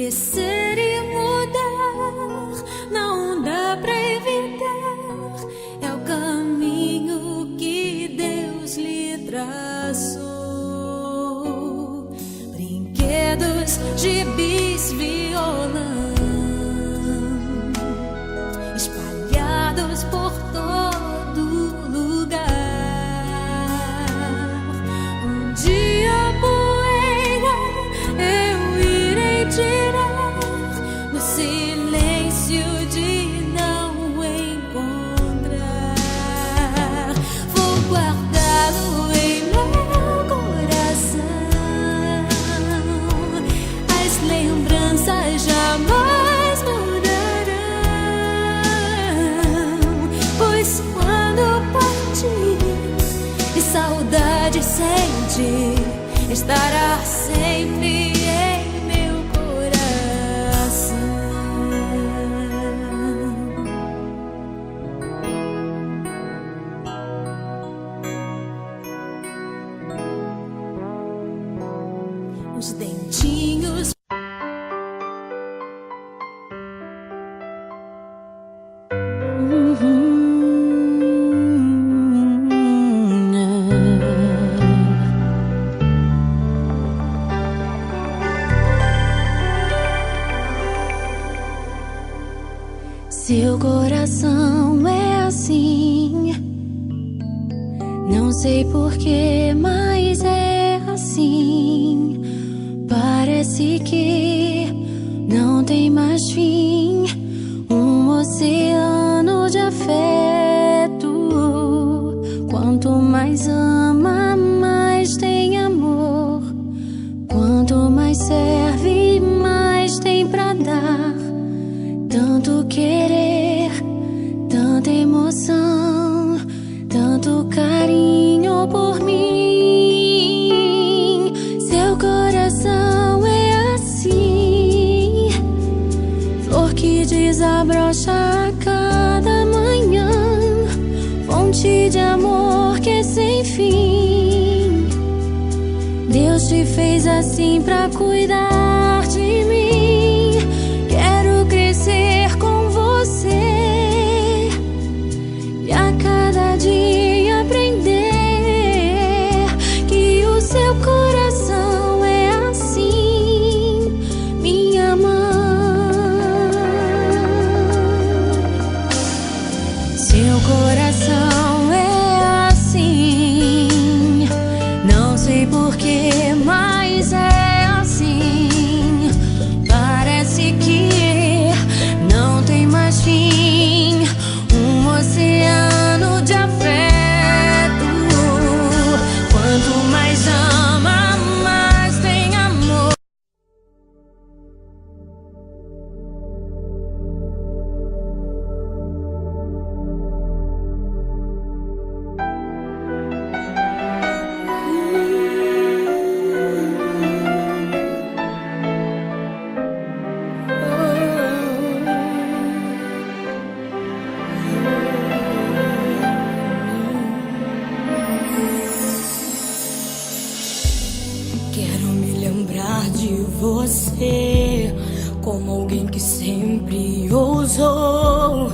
Crescer e mudar não dá pra evitar, é o caminho que Deus lhe traçou. Brinquedos, gibis, violão espalhados por todo lugar. Um dia a poeira eu irei tirar no silêncio de não encontrar. Vou guardá-lo em meu coração. As lembranças jamais mudarão, pois quando partir e saudade sentir, estará sempre em meu coração. Os dentinhos Seu coração é assim, não sei porquê, mas é assim. Parece que não tem mais fim, um oceano de afeto. Quanto mais ama, mais tem amor. Quanto mais serve, mais tem pra dar. Tanto querer, tanta emoção, tanto carinho por mim. Seu coração é assim, flor que desabrocha a cada manhã, fonte de amor que é sem fim. Deus te fez assim pra cuidar de mim. Quero crescer com você e a cada dia aprender que o seu coração é assim, minha mãe. Seu coração é assim, não sei porquê, mas é assim. Parece que não tem mais fim, um oceano de afeto. Quanto mais ama, mais tem amor. quero me lembrar de você como alguém que sempre ousou